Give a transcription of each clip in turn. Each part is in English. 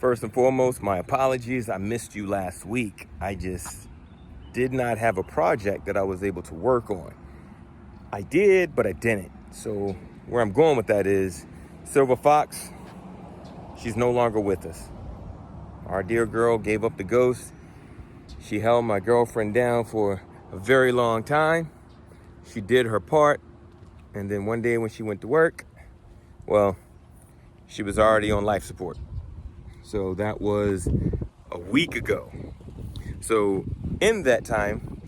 First and foremost, my apologies. I missed you last week. I just did not have a project that I was able to work on. I did, but I didn't. So where I'm going with that is Silver Fox, she's no longer with us. Our dear girl gave up the ghost. She held my girlfriend down for a very long time. She did her part. And then one day when she went to work, well, she was already on life support. So that was a week ago. So in that time,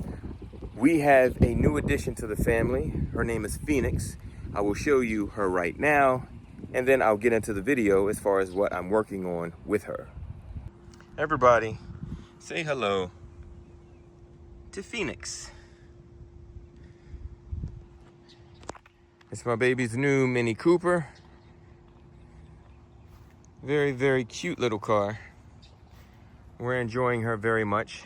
we have a new addition to the family. Her name is Phoenix. I will show you her right now, and then I'll get into the video as far as what I'm working on with her. Everybody, say hello to Phoenix. It's my baby's new Mini Cooper. Very, very cute little car. We're enjoying her very much.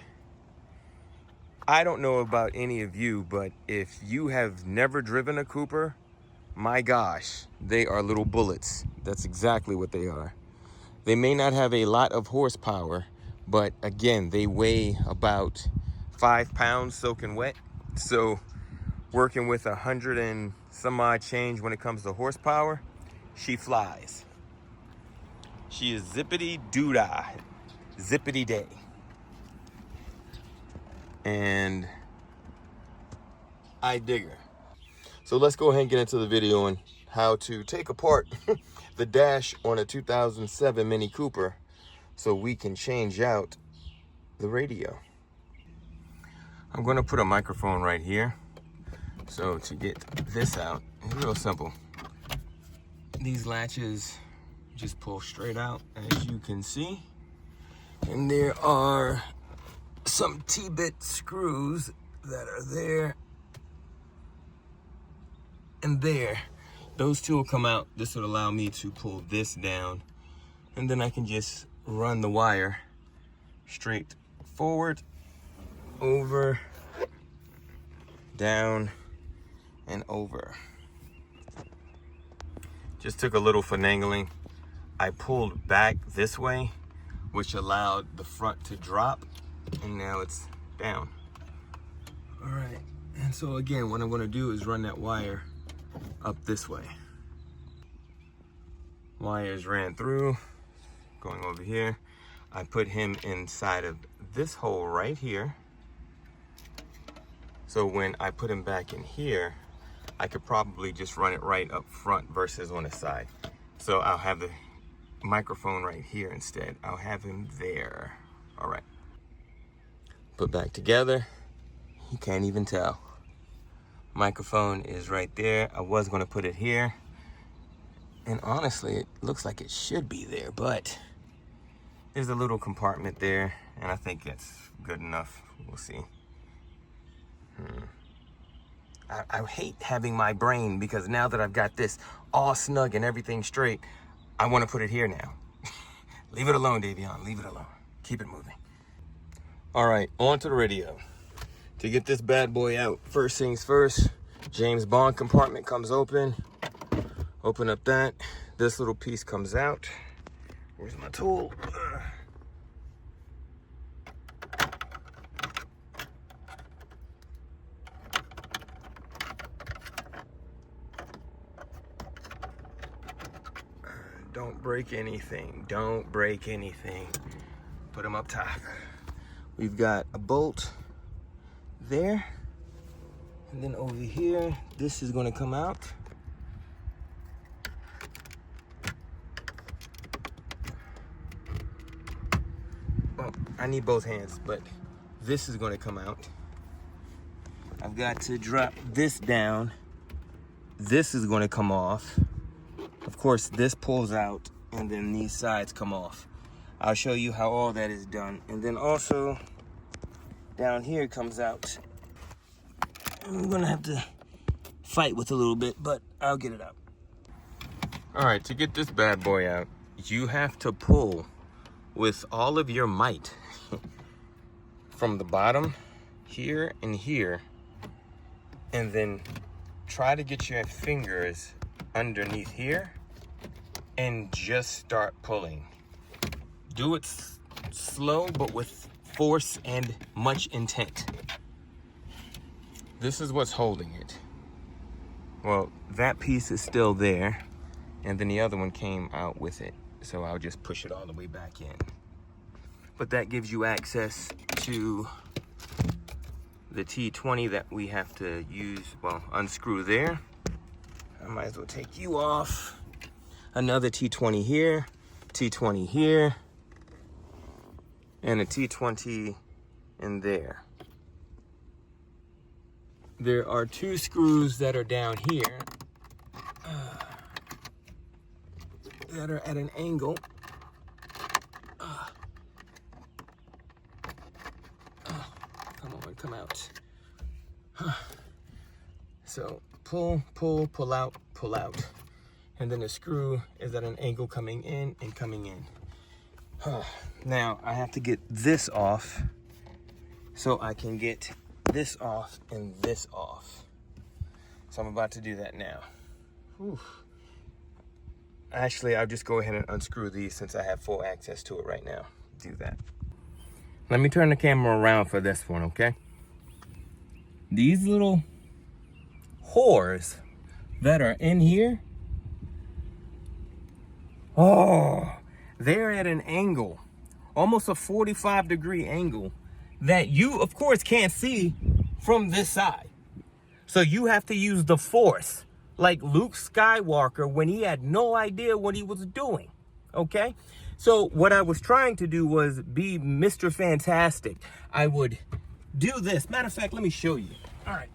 I don't know about any of you, but if you have never driven a Cooper, my gosh, they are little bullets. That's exactly what they are. They may not have a lot of horsepower, but again, they weigh about 5 pounds soaking wet. So working with 100 and some odd change when it comes to horsepower, she flies. She is zippity doo-dah, zippity day. And I dig her. So let's go ahead and get into the video on how to take apart the dash on a 2007 Mini Cooper so we can change out the radio. I'm gonna put a microphone right here. So to get this out, it's real simple. These latches just pull straight out, as you can see. And there are some T-bit screws that are there and there. Those two will come out. This would allow me to pull this down, and then I can just run the wire straight forward, over, down, and over. Just took a little finagling. I pulled back this way, which allowed the front to drop, and now it's down. All right, and so again, what I'm gonna do is run that wire up this way. Wires ran through, going over here. I put him inside of this hole right here. So when I put him back in here, I could probably just run it right up front versus on the side. So I'll have the microphone right here instead. I'll have him there. All right. Put back together. You can't even tell. Microphone is right there. I was gonna put it here. And honestly, it looks like it should be there, but there's a little compartment there, and I think that's good enough. We'll see. I hate having my brain, because now that I've got this all snug and everything straight, I want to put it here now. Leave it alone, Davion. Leave it alone. Keep it moving. All right, on to the radio. To get this bad boy out, first things first, James Bond compartment comes open. Open up that. This little piece comes out. Where's my tool? Don't break anything. Don't break anything. Put them up top. We've got a bolt there. And then over here, this is going to come out. Well, I need both hands, but this is going to come out. I've got to drop this down. This is going to come off. Of course, this pulls out, and then these sides come off. I'll show you how all that is done. And then also, down here comes out. I'm gonna have to fight with a little bit, but I'll get it out. All right, to get this bad boy out, you have to pull with all of your might from the bottom here and here, and then try to get your fingers underneath here and just start pulling. Do it slow, but with force and much intent. This is what's holding it. Well, that piece is still there, and then the other one came out with it. So I'll just push it all the way back in. But that gives you access to the T20 that we have to use, well, unscrew there. I might as well take you off. Another T20 here, T20 here, and a T20 in there. There are 2 screws that are down here that are at an angle. Come on, come out. So pull, pull, pull out, pull out. And then the screw is at an angle coming in and coming in. Now I have to get this off so I can get this off and this off. So I'm about to do that now. Whew. Actually, I'll just go ahead and unscrew these since I have full access to it right now. Do that. Let me turn the camera around for this one, okay? These little whores that are in here, oh, they're at an angle, almost a 45-degree angle that you, of course, can't see from this side. So you have to use the force, like Luke Skywalker when he had no idea what he was doing, okay? So what I was trying to do was be Mr. Fantastic. I would do this. Matter of fact, let me show you. All right.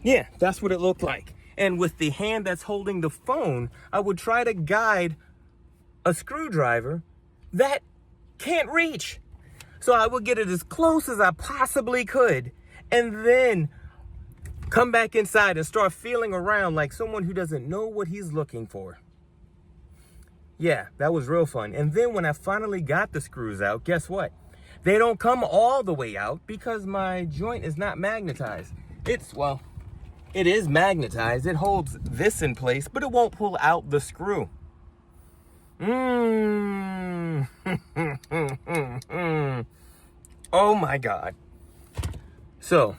Yeah, that's what it looked like. And with the hand that's holding the phone, I would try to guide a screwdriver that can't reach. So I would get it as close as I possibly could, and then come back inside and start feeling around like someone who doesn't know what he's looking for. Yeah, that was real fun. And then when I finally got the screws out, guess what? They don't come all the way out because my joint is not magnetized. Well, it is magnetized. It holds this in place, but it won't pull out the screw. Oh my God. So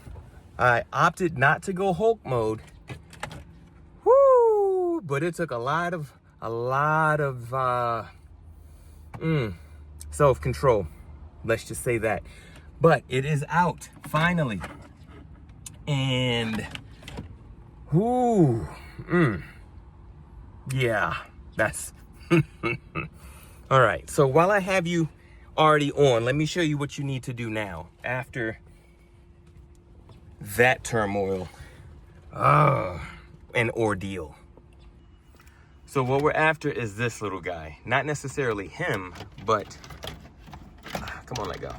I opted not to go Hulk mode. Woo! But it took a lot of self-control. Let's just say that. But it is out finally. And yeah, that's all right. So while I have you already on, let me show you what you need to do now after that turmoil and ordeal. So what we're after is this little guy. Not necessarily him, but come on, let go.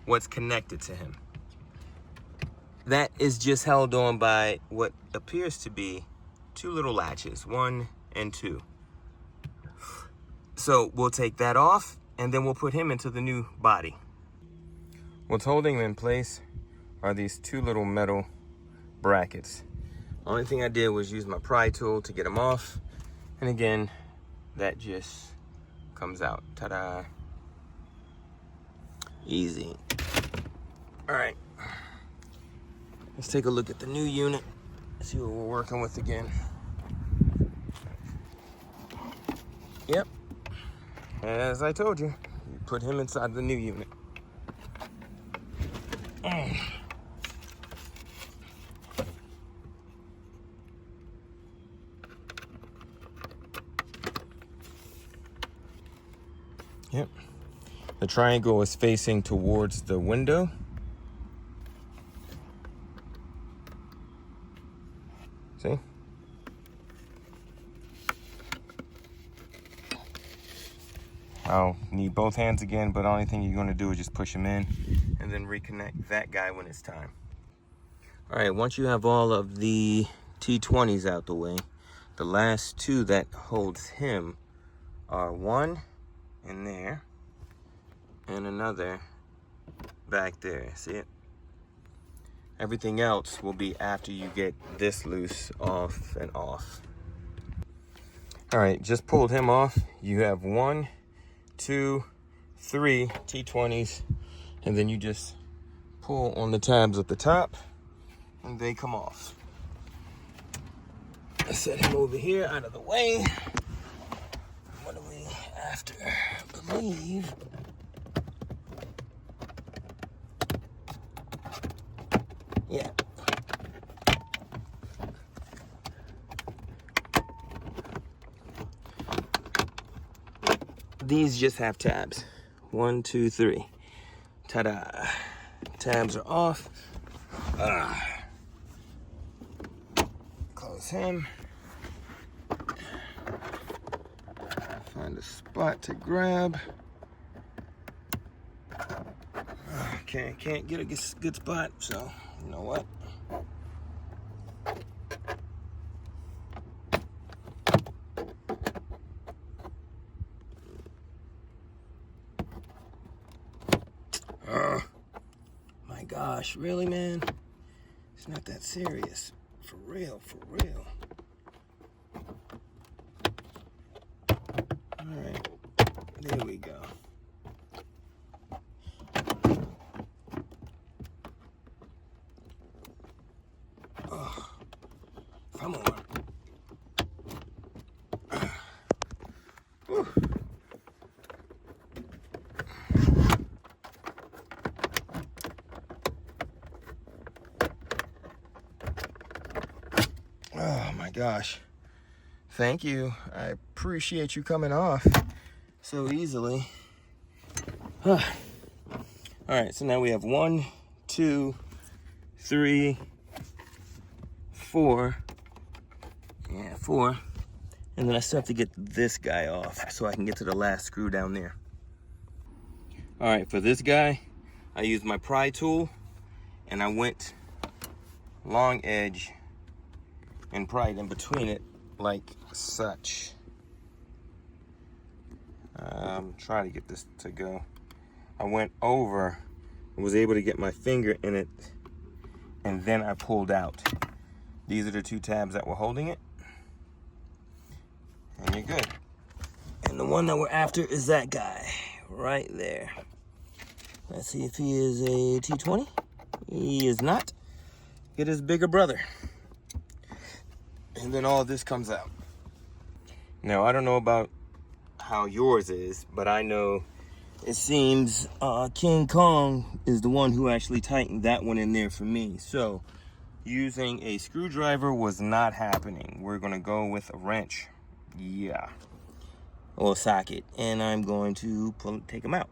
What's connected to him. That is just held on by what appears to be 2 little latches, 1 and 2. So we'll take that off and then we'll put him into the new body. What's holding him in place are these 2 little metal brackets. Only thing I did was use my pry tool to get them off. And again, that just comes out. Ta-da. Easy. All right. Let's take a look at the new unit. See what we're working with again. Yep. As I told you, you put him inside the new unit. Yep. The triangle is facing towards the window. See? I'll need both hands again, but the only thing you're going to do is just push them in and then reconnect that guy when it's time. All right, once you have all of the T20s out the way, the last 2 that holds him are 1 in there and another back there. See it? Everything else will be after you get this loose off and off. All right, just pulled him off. You have 1, 2, 3 T20s, and then you just pull on the tabs at the top and they come off. I set him over here out of the way. What are we after? I believe. Yeah. These just have tabs. 1, 2, 3. Ta-da. Tabs are off. Close him. Find a spot to grab. Can't get a good spot, so you know what? My gosh, really, man? It's not that serious. For real, for real. All right, there we go. Oh, come on. Whew. Oh my gosh. Thank you. I appreciate you coming off so easily. All right, so now we have 1, 2, 3, 4. Yeah, 4. And then I still have to get this guy off so I can get to the last screw down there. All right, for this guy, I used my pry tool and I went long edge and pried in between it like such. Try to get this to go. I went over, was able to get my finger in it, and then I pulled out. These are the 2 tabs that were holding it, and you're good. And the one that we're after is that guy right there. Let's see if he is a T20. He is not. Get his bigger brother. And then all this comes out. Now, I don't know about how yours is, but I know it seems King Kong is the one who actually tightened that one in there for me. So using a screwdriver was not happening. We're gonna go with a wrench. Yeah. Or socket. And I'm going to take them out.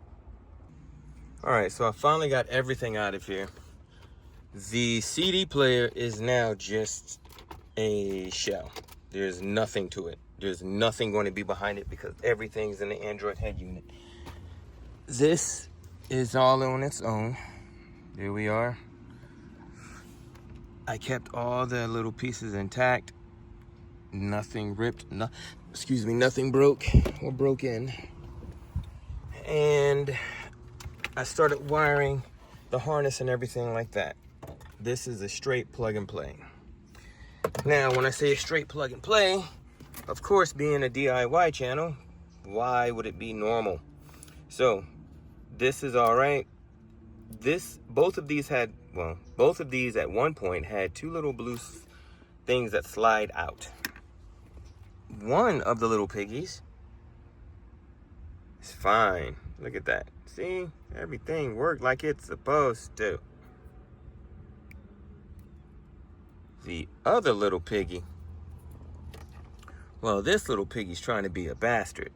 All right, so I finally got everything out of here. The CD player is now just a shell. There's nothing to it. There's nothing going to be behind it because everything's in the Android head unit. This is all on its own. There we are. I kept all the little pieces intact. Nothing ripped, nothing broke or broken. And I started wiring the harness and everything like that. This is a straight plug and play. Now, when I say a straight plug and play, of course, being a DIY channel, why would it be normal? So, this is all right. Both of these at one point had 2 little blue things that slide out. One of the little piggies is fine. Look at that. See? Everything worked like it's supposed to. The other little piggy, well, this little piggy's trying to be a bastard.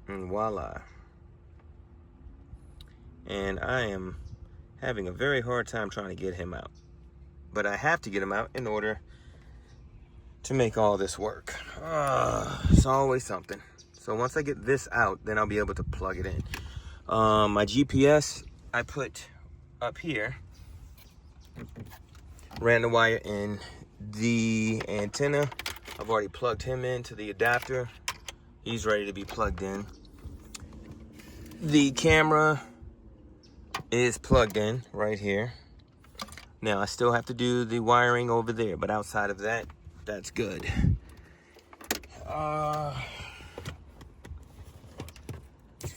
And voila. And I am having a very hard time trying to get him out. But I have to get him out in order to make all this work. It's always something. So once I get this out, then I'll be able to plug it in. My GPS, I put up here. Ran the wire in. The antenna, I've already plugged him into the adapter. He's ready to be plugged in. The camera is plugged in right here. Now I still have to do the wiring over there, but outside of that, that's good.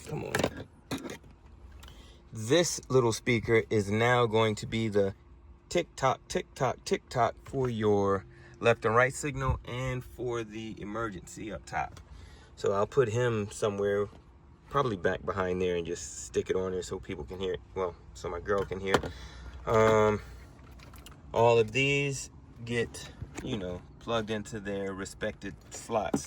Come on. This little speaker is now going to be the tick-tock, tick-tock, tick-tock for your left and right signal and for the emergency up top. So I'll put him somewhere, probably back behind there, and just stick it on there so people can hear it. Well, so my girl can hear it. All of these get, you know, plugged into their respected slots.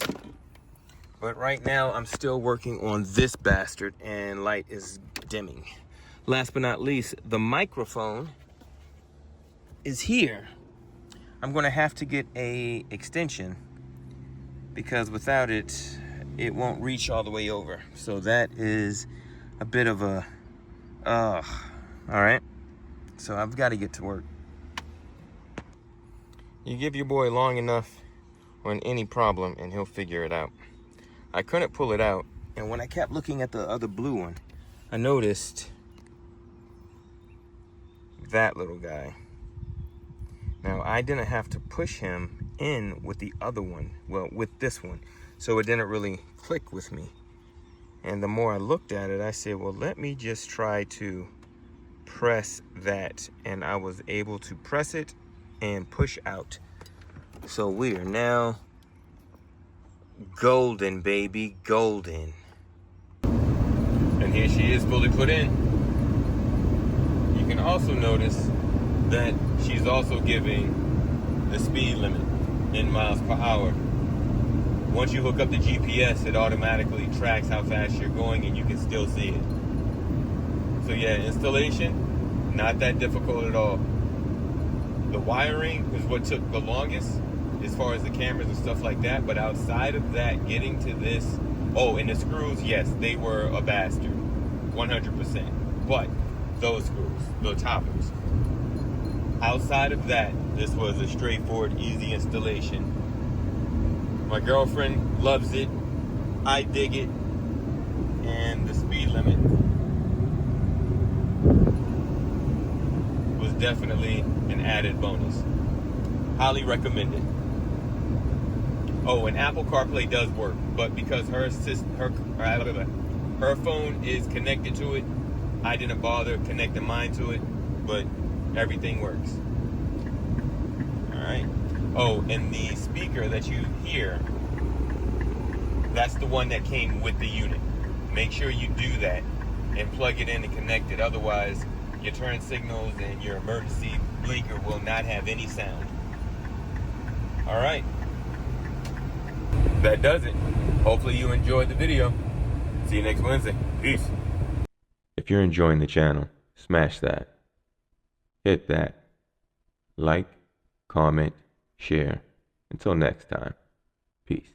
But right now I'm still working on this bastard and light is dimming. Last but not least, the microphone is here. I'm gonna have to get a extension because without it, it won't reach all the way over. So that is a bit of a, all right. So I've got to get to work. You give your boy long enough on any problem and he'll figure it out. I couldn't pull it out, and when I kept looking at the other blue one, I noticed that little guy. Now I didn't have to push him in with the other one, well, with this one, so it didn't really click with me. And the more I looked at it, I said, well, let me just try to press that, and I was able to press it and push out. So we are now golden, baby, golden. And here she is fully put in. You can also notice that she's also giving the speed limit in miles per hour. Once you hook up the GPS, it automatically tracks how fast you're going and you can still see it. So yeah, installation, not that difficult at all. The wiring is what took the longest as far as the cameras and stuff like that, but outside of that, getting to this, oh, and the screws, yes, they were a bastard, 100%. But those screws, the toppers. Outside of that, this was a straightforward, easy installation. My girlfriend loves it, I dig it, and the speed limit was definitely an added bonus. Highly recommended. Oh, and Apple CarPlay does work, but because her phone is connected to it, I didn't bother connecting mine to it, but everything works. All right. Oh, and the speaker that you hear, that's the one that came with the unit. Make sure you do that and plug it in and connect it. Otherwise, your turn signals and your emergency blinker will not have any sound. All right. That does it. Hopefully you enjoyed the video. See you next Wednesday. Peace. If you're enjoying the channel, smash that. Hit that. Like, comment, share. Until next time. Peace.